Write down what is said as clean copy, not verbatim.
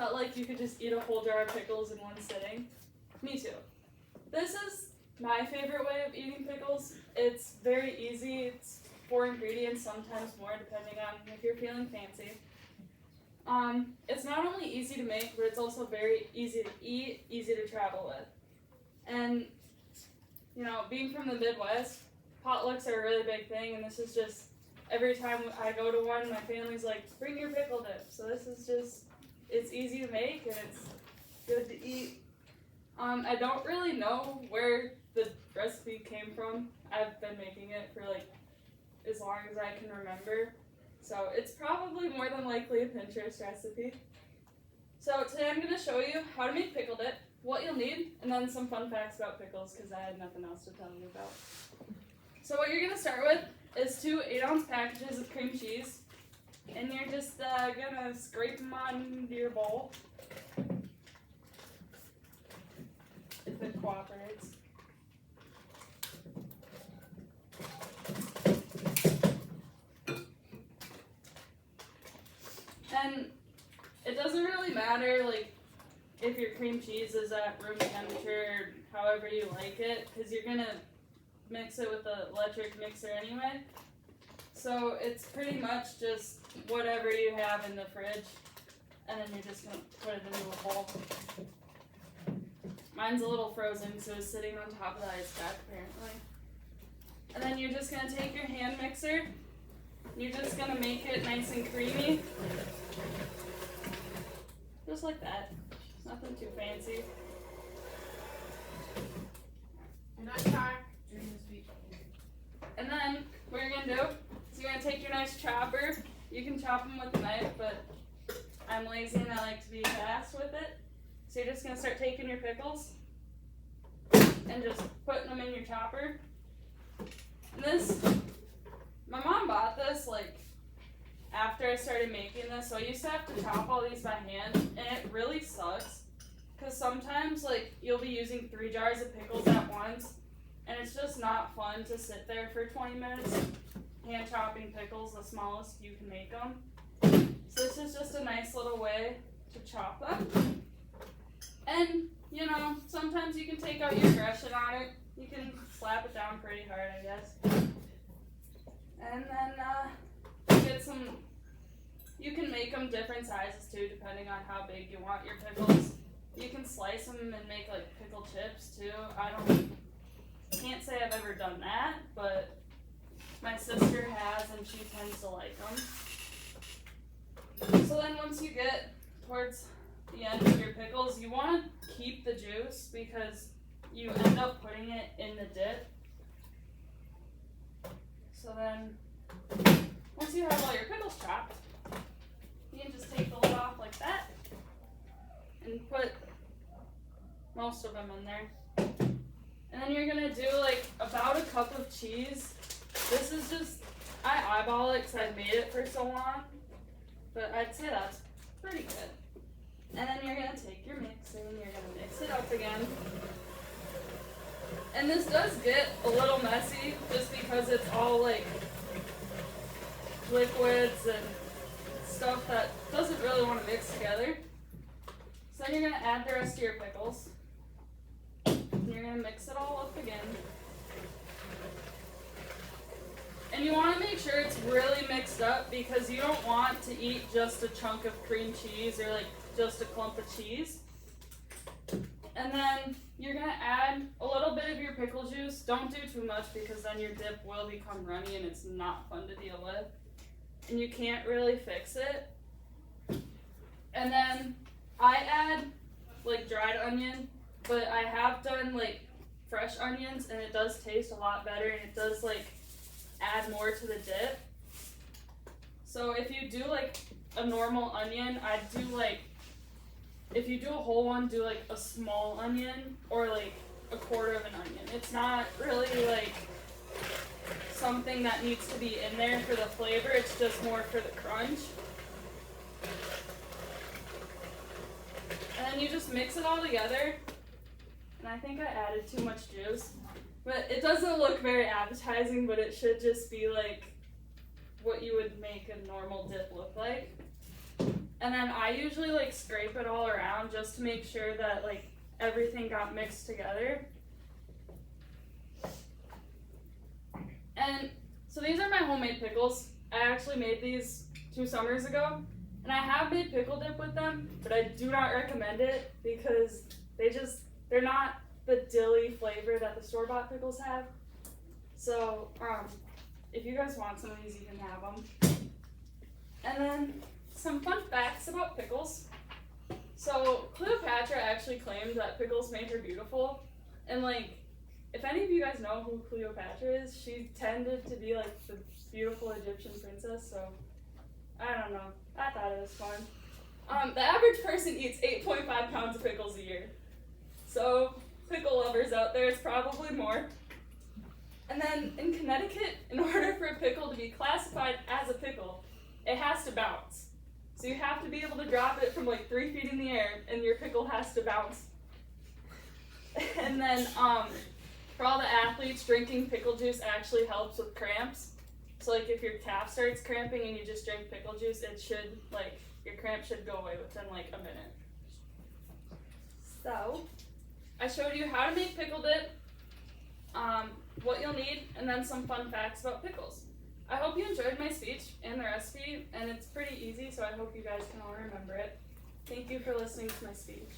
felt like you could just eat a whole jar of pickles in one sitting. Me too. This is my favorite way of eating pickles. It's very easy. It's 4 ingredients, sometimes more, depending on if you're feeling fancy. It's not only easy to make, but it's also very easy to eat, easy to travel with. And, you know, being from the Midwest, potlucks are a really big thing, and this is just, every time I go to one, my family's like, bring your pickle dip. So this is just, it's easy to make, and it's good to eat. I don't really know where the recipe came from. I've been making it for like as long as I can remember. So it's probably more than likely a Pinterest recipe. So today I'm going to show you how to make pickle dip, what you'll need, and then some fun facts about pickles because I had nothing else to tell you about. So what you're going to start with is 2 8-ounce packages of cream cheese, and you're just going to scrape them onto your bowl. If it cooperates. And it doesn't really matter like if your cream cheese is at room temperature or however you like it, because you're gonna mix it with the electric mixer anyway. So it's pretty much just whatever you have in the fridge, and then you're just gonna put it into a bowl. Mine's a little frozen, so it's sitting on top of the ice pack, apparently. And then you're just going to take your hand mixer. You're just going to make it nice and creamy. Just like that. Nothing too fancy. And I talk during the speech. And then, what you're going to do is you're going to take your nice chopper. You can chop them with a knife, but I'm lazy and I like to be fast with it. So you're just going to start taking your pickles and just putting them in your chopper. And this, my mom bought this like after I started making this, so I used to have to chop all these by hand, and it really sucks because sometimes like you'll be using 3 jars of pickles at once, and it's just not fun to sit there for 20 minutes hand chopping pickles the smallest you can make them. So this is just a nice little way to chop them. And, you know, sometimes you can take out your aggression on it. You can slap it down pretty hard, I guess. And then get some, you can make them different sizes too, depending on how big you want your pickles. You can slice them and make like pickle chips too. Can't say I've ever done that, but my sister has and she tends to like them. So then once you get towards the end of your pickles, you want to keep the juice because you end up putting it in the dip. So then once you have all your pickles chopped, you can just take the lid off like that and put most of them in there. And then you're going to do like about a cup of cheese. This is just, I eyeball it because I've made it for so long, but I'd say that's pretty good. And then you're going to take your mixer and you're going to mix it up again. And this does get a little messy just because it's all like liquids and stuff that doesn't really want to mix together. So then you're going to add the rest of your pickles. And you're going to mix it all up again. And you want to make sure it's really mixed up because you don't want to eat just a chunk of cream cheese or like just a clump of cheese. And then you're going to add a little bit of your pickle juice. Don't do too much because then your dip will become runny and it's not fun to deal with. And you can't really fix it. And then I add like dried onion, but I have done like fresh onions and it does taste a lot better and it does like add more to the dip. So if you do like a normal onion, I'd do like, if you do a whole one, do like a small onion or like a quarter of an onion. It's not really like something that needs to be in there for the flavor, it's just more for the crunch. And then you just mix it all together. And I think I added too much juice. But it doesn't look very appetizing, but it should just be like what you would make a normal dip look like. And then I usually like scrape it all around just to make sure that like everything got mixed together. And so these are my homemade pickles. I actually made these 2 summers ago. And I have made pickle dip with them, but I do not recommend it because they're not the dilly flavor that the store-bought pickles have. So, if you guys want some of these, you can have them. And then some fun facts about pickles. So Cleopatra actually claimed that pickles made her beautiful. And like, if any of you guys know who Cleopatra is, she tended to be like the beautiful Egyptian princess, so I don't know. I thought it was fun. The average person eats 8.5 pounds of pickles a year. So pickle lovers out there, it's probably more. And then in Connecticut, in order for a pickle to be classified as a pickle, it has to bounce. So you have to be able to drop it from like 3 feet in the air, and your pickle has to bounce. And then for all the athletes, drinking pickle juice actually helps with cramps. So like if your calf starts cramping and you just drink pickle juice, it should like your cramp should go away within like a minute. So I showed you how to make pickle dip, what you'll need, and then some fun facts about pickles. I hope you enjoyed my speech and the recipe, and it's pretty easy, so I hope you guys can all remember it. Thank you for listening to my speech.